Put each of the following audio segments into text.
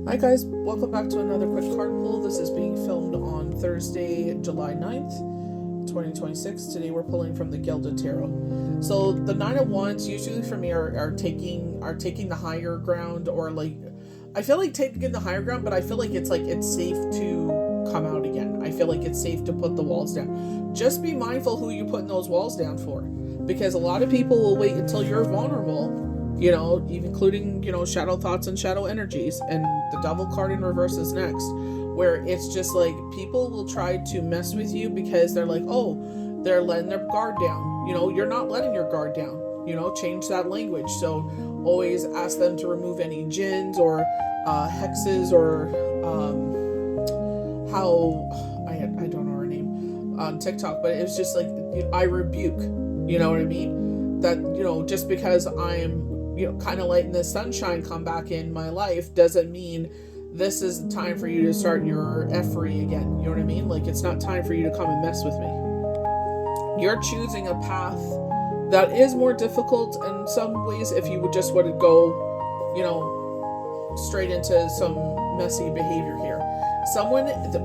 Hi guys, welcome back to another quick card pull. This is being filmed on Thursday, July 9th, 2026. Today we're pulling from the Gilded Tarot. So the Nine of Wands usually for me are taking the higher ground, or like, I feel like taking the higher ground, but I feel like it's safe to come out again. I feel like it's safe to put the walls down. Just be mindful who you're putting those walls down for, because a lot of people will wait until you're vulnerable, including, shadow thoughts and shadow energies, and the Devil card in reverse is next, where it's just like people will try to mess with you because they're like, oh, they're letting their guard down. You're not letting your guard down. Change that language. So always ask them to remove any jinns or hexes or I don't know her name on TikTok, but it's just like, I rebuke, you know what I mean? That, just because I'm kind of letting the sunshine come back in my life doesn't mean this is the time for you to start your effery again. You know what I mean? Like, it's not time for you to come and mess with me. You're choosing a path that is more difficult in some ways if you would just want to go, straight into some messy behavior here.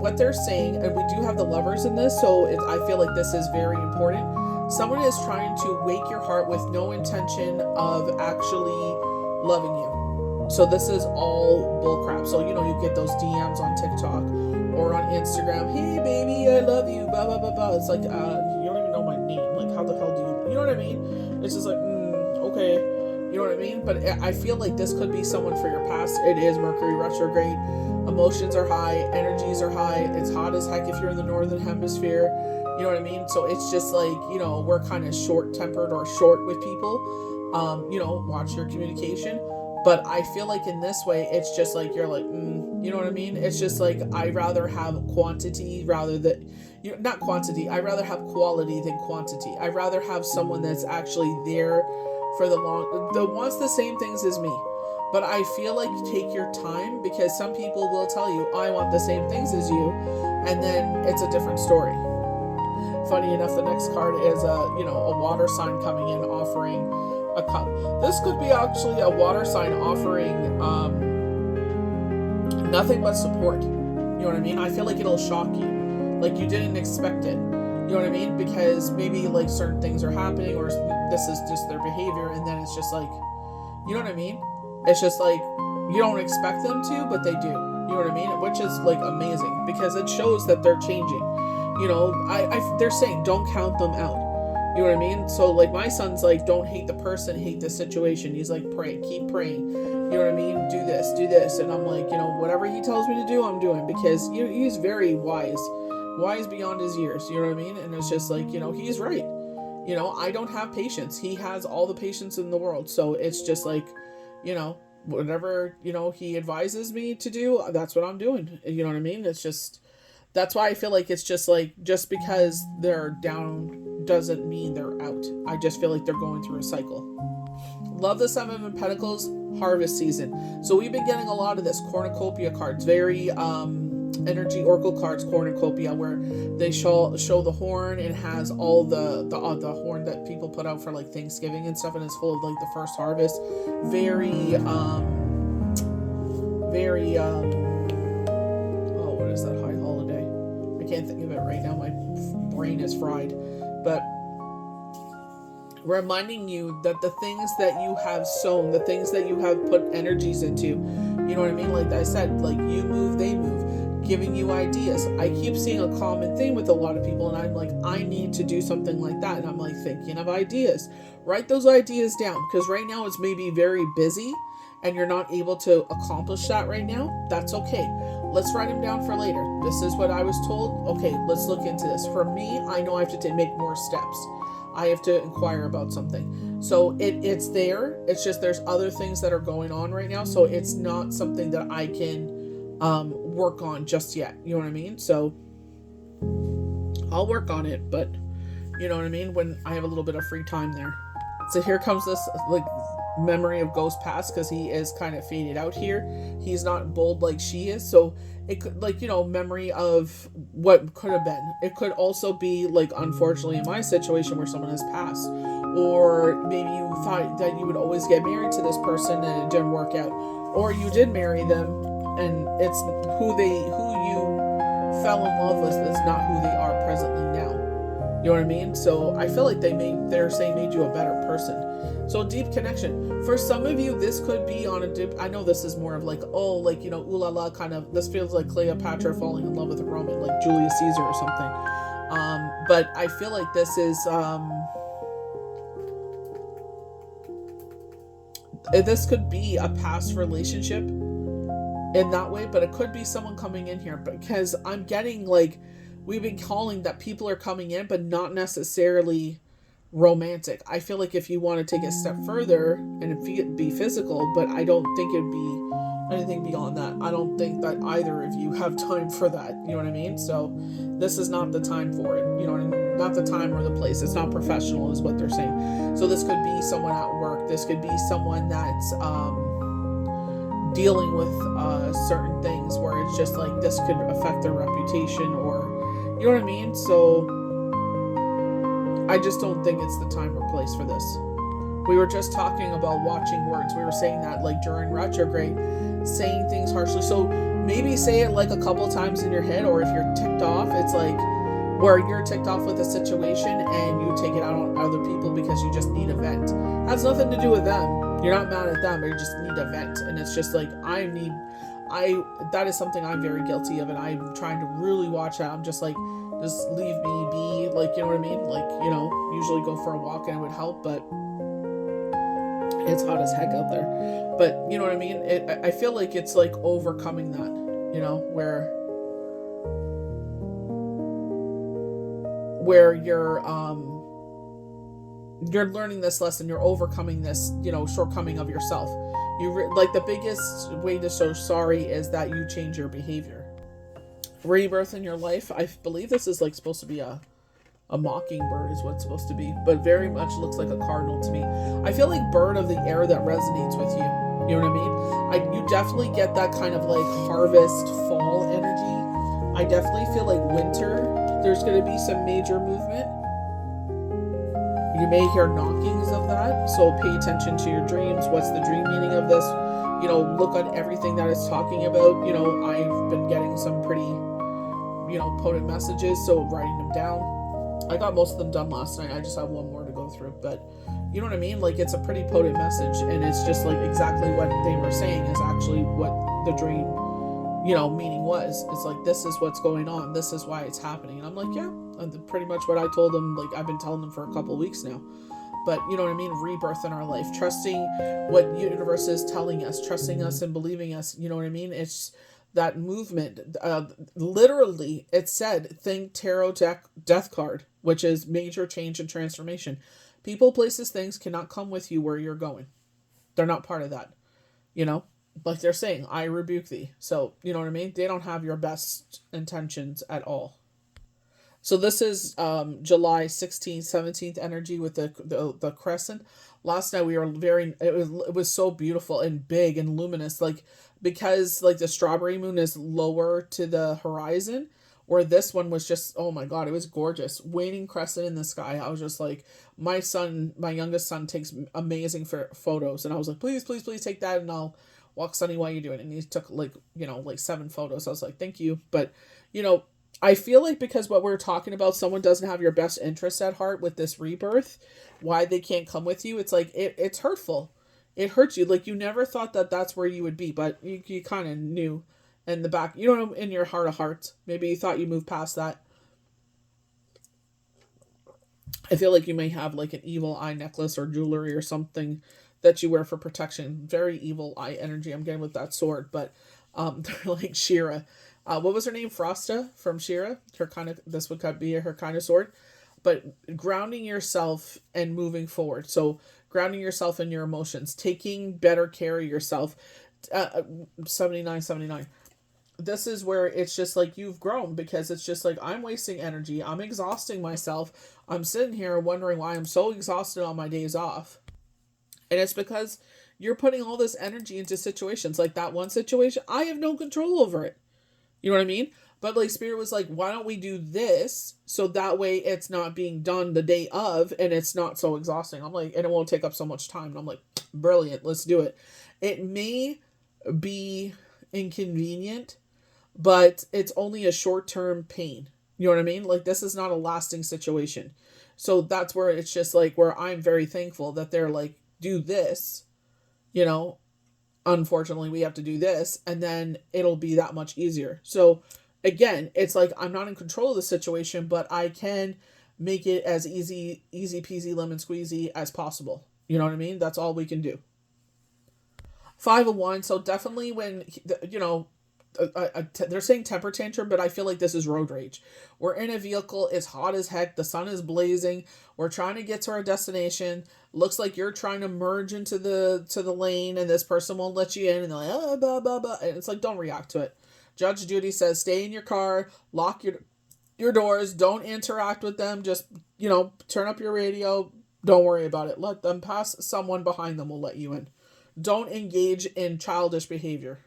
What they're saying, and we do have the Lovers in this, so I feel like this is very important. Someone is trying to wake your heart with no intention of actually loving you. So this is all bullcrap. So, you get those DMs on TikTok or on Instagram. Hey, baby, I love you, blah, blah, blah, blah. It's like, you don't even know my name. Like, how the hell do you know what I mean? It's just like, okay. You know what I mean? But I feel like this could be someone for your past. It is Mercury retrograde. Emotions are high. Energies are high. It's hot as heck if you're in the northern hemisphere. You know what I mean? So it's just like, we're kind of short-tempered or short with people. Watch your communication. But I feel like in this way, it's just like, you're like, you know what I mean? It's just like, I rather have quantity rather than, not quantity. I rather have quality than quantity. I rather have someone that's actually there for that wants the same things as me. But I feel like take your time, because some people will tell you, I want the same things as you. And then it's a different story. Funny enough, the next card is a water sign coming in offering a cup. This could be actually a water sign offering nothing but support. You know what I mean? I feel like it'll shock you. Like you didn't expect it. You know what I mean? Because maybe like certain things are happening, or this is just their behavior, and then it's just like, you know what I mean? It's just like, you don't expect them to, but they do. You know what I mean? Which is like amazing, because it shows that they're changing. They're saying don't count them out. You know what I mean? So like my son's like, don't hate the person, hate the situation. He's like, pray, keep praying. You know what I mean? Do this. And I'm like, whatever he tells me to do, I'm doing, because he's very wise beyond his years. You know what I mean? And it's just like, he's right. I don't have patience. He has all the patience in the world. So it's just like, whatever, he advises me to do, that's what I'm doing. You know what I mean? It's just, that's why I feel like it's just like, just because they're down doesn't mean they're out. I just feel like they're going through a cycle. Love the Seven of Pentacles, harvest season. So we've been getting a lot of this cornucopia cards, very energy oracle cards, cornucopia, where they show the horn. It has all the horn that people put out for like Thanksgiving and stuff, and it's full of like the first harvest. Very what is that high holiday? I can't think of it right now. My brain is fried. But reminding you that the things that you have sown, the things that you have put energies into, you know what I mean? Like I said, like you move, they move, giving you ideas. I keep seeing a common thing with a lot of people, and I'm like, I need to do something like that. And I'm like thinking of ideas. Write those ideas down, because right now it's maybe very busy and you're not able to accomplish that right now. That's okay. Let's write them down for later. This is what I was told. Okay, let's look into this. For me, I know I have to make more steps. I have to inquire about something. So it's there. It's just there's other things that are going on right now. So it's not something that I can work on just yet. You know what I mean? So I'll work on it, but you know what I mean? When I have a little bit of free time there. So here comes this like memory of Ghost Past, because he is kind of faded out here. He's not bold like she is. So it could, like, memory of what could have been. It could also be like, unfortunately in my situation, where someone has passed, or maybe you thought that you would always get married to this person and it didn't work out, or you did marry them and it's who you fell in love with is not who they are presently now. You know what I mean? So I feel like they're saying made you a better person. So deep connection. For some of you, this could be on a dip. I know this is more of like, oh, like, ooh la la kind of, this feels like Cleopatra falling in love with a Roman, like Julius Caesar or something. But I feel like this is, this could be a past relationship in that way, but it could be someone coming in here, because I'm getting like, we've been calling that people are coming in, but not necessarily romantic. I feel like if you want to take a step further and be physical, but I don't think it'd be anything beyond that. I don't think that either of you have time for that. You know what I mean? So this is not the time for it. You know what I mean? Not the time or the place. It's not professional is what they're saying. So this could be someone at work. This could be someone that's dealing with certain things where it's just like this could affect their reputation, or you know what I mean? So I just don't think it's the time or place for this. We were just talking about watching words. We were saying that like during retrograde, saying things harshly. So maybe say it like a couple times in your head, or if you're ticked off, it's like where you're ticked off with a situation and you take it out on other people because you just need a vent. It has nothing to do with them. You're not mad at them, but you just need a vent. And it's just like, that is something I'm very guilty of, and I'm trying to really watch out. I'm just like, just leave me be, like, you know what I mean? Like, usually go for a walk and it would help, but it's hot as heck out there. But you know what I mean? I feel like it's like overcoming that, where you're learning this lesson, you're overcoming this, shortcoming of yourself. Like the biggest way to show sorry is that you change your behavior. Rebirth in your life. I believe this is like supposed to be a mockingbird is what it's supposed to be, but very much looks like a cardinal to me. I feel like bird of the air that resonates with you. You know what I mean? You definitely get that kind of like harvest fall energy. I definitely feel like winter, there's going to be some major movement. You may hear knockings of that, so pay attention to your dreams. What's the dream meaning of this? Look at everything that it's talking about. I've been getting some pretty, potent messages, so writing them down. I got most of them done last night. I just have one more to go through, but you know what I mean? Like, it's a pretty potent message, and it's just like exactly what they were saying is actually what the dream, meaning was. It's like, this is what's going on. This is why it's happening. And I'm like, yeah, and pretty much what I told them, like I've been telling them for a couple of weeks now. But you know what I mean? Rebirth in our life, trusting what universe is telling us, trusting us and believing us. You know what I mean? It's that movement. Literally, it said, think tarot death card, which is major change and transformation. People, places, things cannot come with you where you're going. They're not part of that. Like they're saying, I rebuke thee. So, you know what I mean? They don't have your best intentions at all. So this is July 16th, 17th energy with the crescent. Last night we were it was so beautiful and big and luminous, like, because like the strawberry moon is lower to the horizon, where this one was just, oh my God, it was gorgeous. Waning crescent in the sky. I was just like, my youngest son takes amazing photos, and I was like, please, please, please take that, and I'll walk Sunny while you do it. And he took like 7 photos. I was like, thank you. But I feel like because what we're talking about, someone doesn't have your best interests at heart with this rebirth, why they can't come with you. It's like, it's hurtful. It hurts you. Like, you never thought that that's where you would be, but you kind of knew in the back, in your heart of hearts. Maybe you thought you moved past that. I feel like you may have like an evil eye necklace or jewelry or something that you wear for protection. Very evil eye energy I'm getting with that sword, but they're like She-Ra. What was her name? Frosta from She-Ra. This would be her kind of sword. But grounding yourself and moving forward. So grounding yourself in your emotions, taking better care of yourself. 79. This is where it's just like you've grown, because it's just like, I'm wasting energy. I'm exhausting myself. I'm sitting here wondering why I'm so exhausted on my days off. And it's because you're putting all this energy into situations. Like that one situation, I have no control over it. You know what I mean? But like Spirit was like, why don't we do this so that way it's not being done the day of and it's not so exhausting. I'm like, and it won't take up so much time. And I'm like, brilliant, let's do it. It may be inconvenient, but it's only a short-term pain. You know what I mean? Like, this is not a lasting situation. So that's where it's just like, where I'm very thankful that they're like, do this, you know, unfortunately we have to do this, and then it'll be that much easier. So again, it's like, I'm not in control of the situation, but I can make it as easy peasy lemon squeezy as possible. You know what I mean? That's all we can do. Five of Wands. So definitely when, you know, they're saying temper tantrum, but I feel like this is road rage. We're in a vehicle, it's hot as heck, the sun is blazing, we're trying to get to our destination. Looks like you're trying to merge into the lane, and this person won't let you in, and they're like, oh, blah blah blah, and it's like, don't react to it. Judge Judy says, stay in your car, lock your doors, don't interact with them, just, you know, turn up your radio, don't worry about it, let them pass, someone behind them will let you in. Don't engage in childish behavior.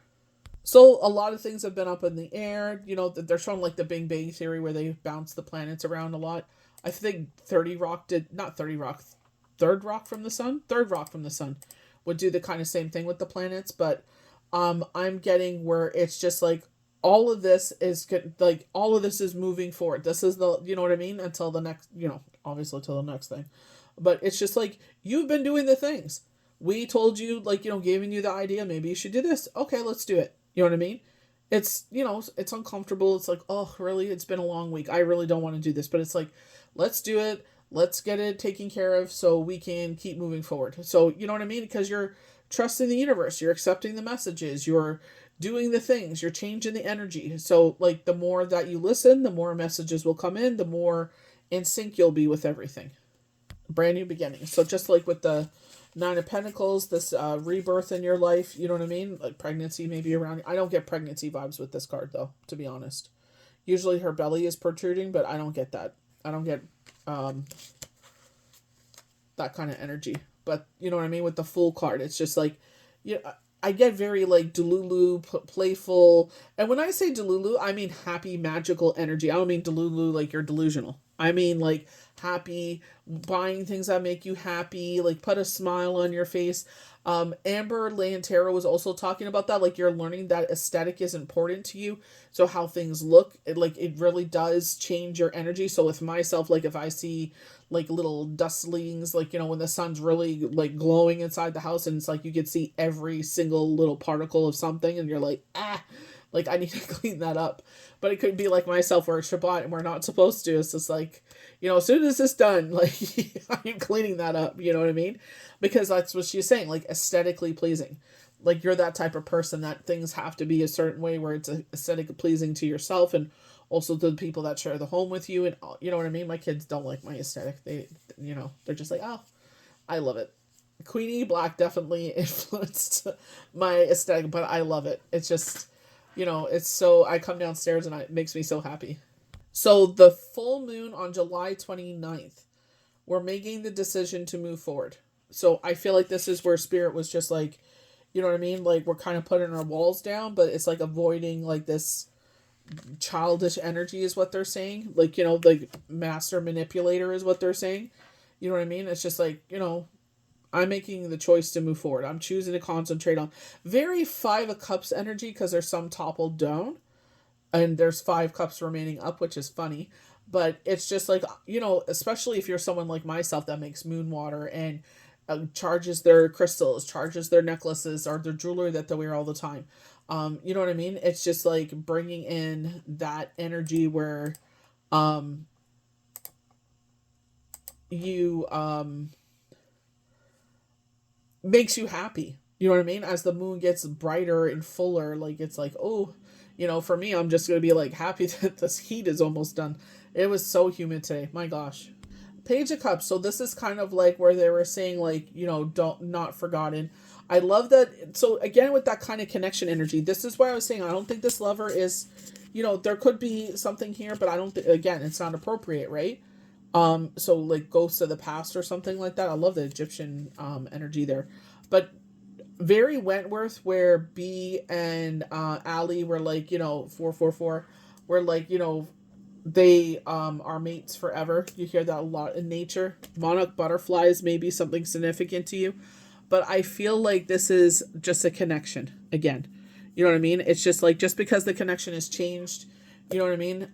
So a lot of things have been up in the air. You know, they're showing like the Big Bang Theory where they bounce the planets around a lot. I think 30 Rock did, not 30 Rock, Third Rock from the Sun? Third Rock from the Sun would do the kind of same thing with the planets. But I'm getting where it's just like, all of this is like, all of this is moving forward. This is the, you know what I mean? Until the next, you know, obviously till the next thing. But it's just like, you've been doing the things. We told you, like, you know, giving you the idea, maybe you should do this. Okay, let's do it. You know what I mean? It's, you know, it's uncomfortable. It's like, oh, really? It's been a long week. I really don't want to do this. But it's like, let's do it. Let's get it taken care of so we can keep moving forward. So, you know what I mean? Because you're trusting the universe. You're accepting the messages. You're doing the things. You're changing the energy. So, like, the more that you listen, the more messages will come in, the more in sync you'll be with everything. Brand new beginning. So, just like with the Nine of Pentacles, this rebirth in your life, you know what I mean? Like pregnancy maybe around. I don't get pregnancy vibes with this card, though, to be honest. Usually her belly is protruding, but I don't get that. I don't get that kind of energy. But you know what I mean? With the Fool card, it's just like, you know, I get very like Delulu, playful. And when I say Delulu, I mean happy, magical energy. I don't mean Delulu like you're delusional. I mean like happy, buying things that make you happy, like put a smile on your face. Amber Lantero was also talking about that, like you're learning that aesthetic is important to you. So how things look, it really does change your energy. So with myself, like if I see like little dustlings, like, you know, when the sun's really like glowing inside the house and it's like you could see every single little particle of something and you're like, like I need to clean that up. But it could be like myself where it's Shabbat and we're not supposed to. It's just like, you know, as soon as it's done, like I'm cleaning that up, you know what I mean? Because that's what she's saying, like aesthetically pleasing. Like you're that type of person that things have to be a certain way where it's aesthetically pleasing to yourself and also to the people that share the home with you. And you know what I mean? My kids don't like my aesthetic. They, you know, they're just like, oh, I love it. Queenie Black definitely influenced my aesthetic, but I love it. It's just, you know, it's so, I come downstairs and it makes me so happy. So the full moon on July 29th, we're making the decision to move forward. So I feel like this is where Spirit was just like, you know what I mean? Like we're kind of putting our walls down, but it's like avoiding like this childish energy is what they're saying. Like, you know, like master manipulator is what they're saying. You know what I mean? It's just like, you know, I'm making the choice to move forward. I'm choosing to concentrate on very Five of Cups energy because there's some toppled down and there's 5 cups remaining up, which is funny. But it's just like, you know, especially if you're someone like myself that makes moon water and charges their crystals, charges their necklaces or their jewelry that they wear all the time. You know what I mean? It's just like bringing in that energy where you makes you happy. You know what I mean? As the moon gets brighter and fuller, like it's like, oh, you know, for me, I'm just going to be like happy that this heat is almost done. It was so humid today. My gosh. Page of Cups. So this is kind of like where they were saying like, you know, don't, not forgotten. I love that. So again, with that kind of connection energy, this is why I was saying, I don't think this lover is, you know, there could be something here, but I don't think, again, it's not appropriate, right? So like ghosts of the past or something like that. I love the Egyptian energy there. But very Wentworth where B and Allie were like, you know, 444 were like, you know, they are mates forever. You hear that a lot in nature. Monarch butterflies may be something significant to you. But I feel like this is just a connection again. You know what I mean? It's just like, just because the connection has changed, you know what I mean?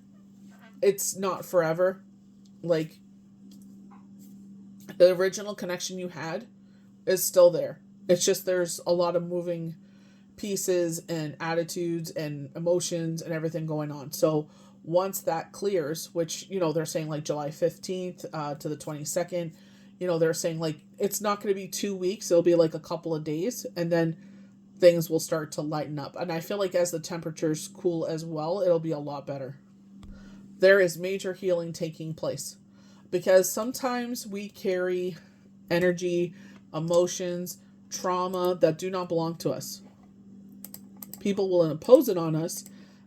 It's not forever. Like, the original connection you had is still there. It's just there's a lot of moving pieces and attitudes and emotions and everything going on. So once that clears, which, they're saying like July 15th to the 22nd, they're saying like it's not going to be 2 weeks. It'll be like a couple of days, and then things will start to lighten up. And I feel like as the temperatures cool as well, it'll be a lot better. There is major healing taking place, because sometimes we carry energy, emotions, trauma that do not belong to us. People will impose it on us,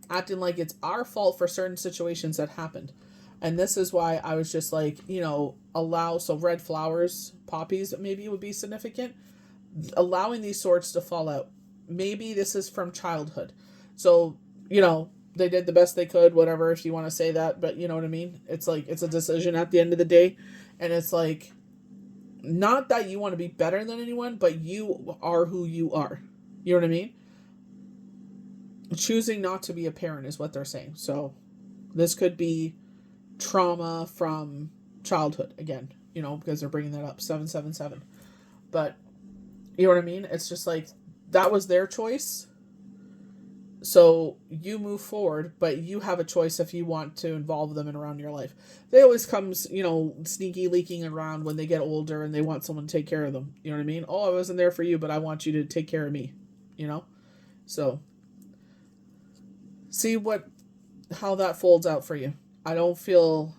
acting like it's our fault for certain situations that happened. And this is why I was just like, so red flowers, poppies maybe would be significant. Allowing these swords to fall out. Maybe this is from childhood. So, they did the best they could, whatever, if you want to say that. But you know what I mean? It's like, it's a decision at the end of the day. And it's like, not that you want to be better than anyone, but you are who you are. You know what I mean? Choosing not to be a parent is what they're saying. So this could be trauma from childhood again, because they're bringing that up, 777. But you know what I mean? It's just like, that was their choice. So you move forward, but you have a choice if you want to involve them in around your life. They always come, sneaky leaking around when they get older and they want someone to take care of them. You know what I mean? Oh, I wasn't there for you, but I want you to take care of me, So see how that folds out for you. I don't feel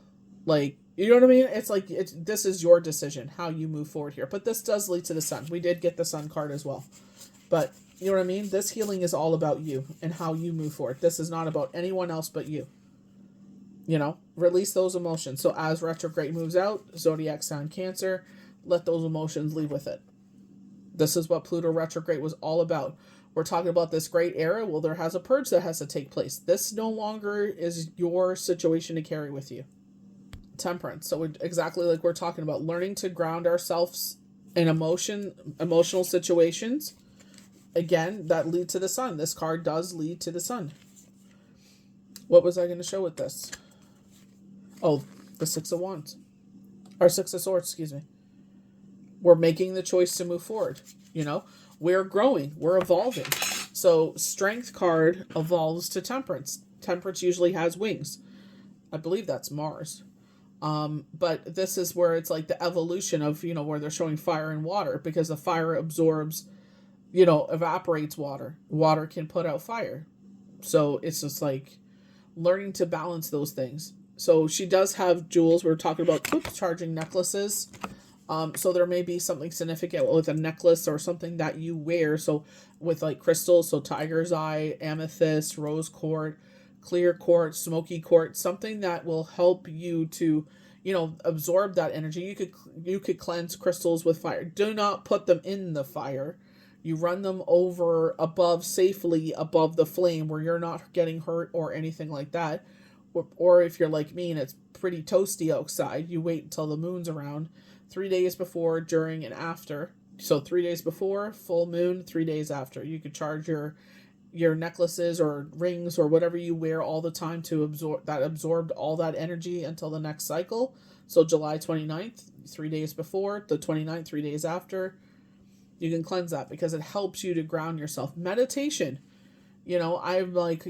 like, you know what I mean? It's like, this is your decision, how you move forward here. But this does lead to the sun. We did get the sun card as well. But you know what I mean? This healing is all about you and how you move forward. This is not about anyone else but you. Release those emotions. So as retrograde moves out, zodiac sign Cancer, let those emotions leave with it. This is what Pluto retrograde was all about. We're talking about this great era. Well, there has a purge that has to take place. This no longer is your situation to carry with you. Temperance. So exactly like we're talking about, learning to ground ourselves in emotional situations. Again, that lead to the sun. This card does lead to the sun. What was I going to show with this? Oh, the Six of Wands. Or Six of Swords, excuse me. We're making the choice to move forward. We're growing. We're evolving. So Strength card evolves to Temperance. Temperance usually has wings. I believe that's Mars. But this is where it's like the evolution of, where they're showing fire and water, because the fire absorbs, evaporates water. Water can put out fire. So it's just like learning to balance those things. So she does have jewels. We're talking about charging necklaces. So there may be something significant with a necklace or something that you wear. So with like crystals, so tiger's eye, amethyst, rose quartz, clear quartz, smoky quartz, something that will help you to, absorb that energy. You could cleanse crystals with fire. Do not put them in the fire. You run them safely above the flame where you're not getting hurt or anything like that. Or if you're like me and it's pretty toasty outside, you wait until the moon's around. 3 days before, during, and after. So 3 days before, full moon, 3 days after. You could charge your necklaces or rings or whatever you wear all the time to absorbed all that energy until the next cycle. So July 29th, 3 days before, the 29th, 3 days after. You can cleanse that because it helps you to ground yourself. Meditation. I'm like,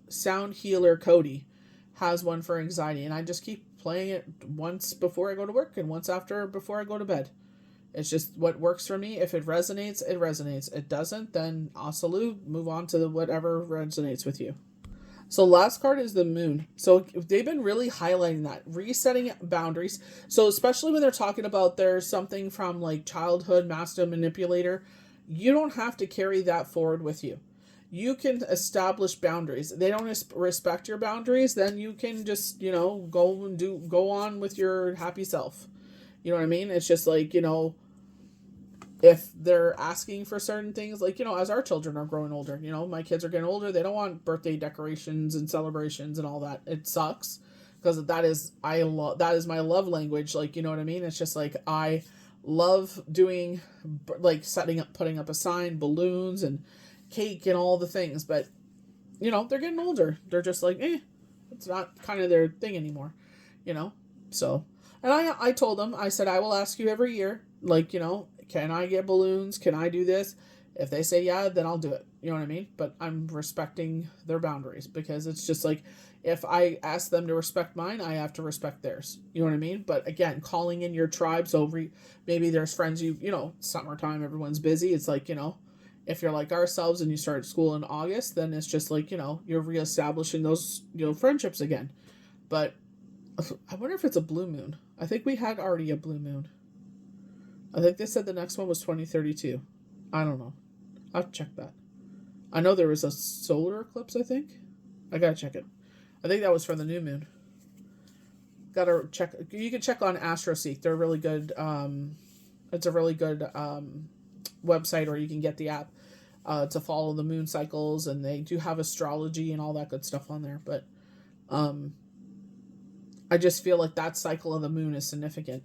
Sound Healer Cody has one for anxiety, and I just keep playing it once before I go to work and once before I go to bed. It's just what works for me. If it resonates, it resonates. It doesn't, then salute, move on to whatever resonates with you. So last card is the moon. So they've been really highlighting that, resetting boundaries. So especially when they're talking about there's something from like childhood, master manipulator, you don't have to carry that forward with you. You can establish boundaries. They don't respect your boundaries, then you can just, go on with your happy self. You know what I mean? It's just like, if they're asking for certain things, like, as our children are growing older, my kids are getting older, they don't want birthday decorations and celebrations and all that. It sucks because that is my love language. Like, you know what I mean? It's just like, I love doing, like, putting up a sign, balloons, and cake and all the things, but they're getting older. They're just like, it's not kind of their thing anymore, you know? So, and I told them, I said, I will ask you every year, like, can I get balloons? Can I do this? If they say yeah, then I'll do it. You know what I mean? But I'm respecting their boundaries, because it's just like, if I ask them to respect mine, I have to respect theirs. You know what I mean? But again, calling in your tribe. So maybe there's friends summertime, everyone's busy. It's like, if you're like ourselves and you start school in August, then it's just like, you're reestablishing those, friendships again. But I wonder if it's a blue moon. I think we had already a blue moon. I think they said the next one was 2032. I don't know. I'll check that. I know there was a solar eclipse, I think. I gotta check it. I think that was for the new moon. Gotta check. You can check on AstroSeek. They're really good. It's a really good website, or you can get the app to follow the moon cycles, and they do have astrology and all that good stuff on there. But I just feel like that cycle of the moon is significant,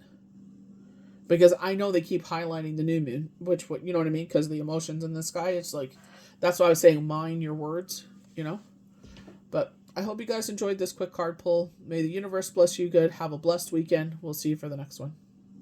because I know they keep highlighting the new moon, which, you know what I mean? Because the emotions in the sky, it's like, that's why I was saying, mind your words, But I hope you guys enjoyed this quick card pull. May the universe bless you good. Have a blessed weekend. We'll see you for the next one.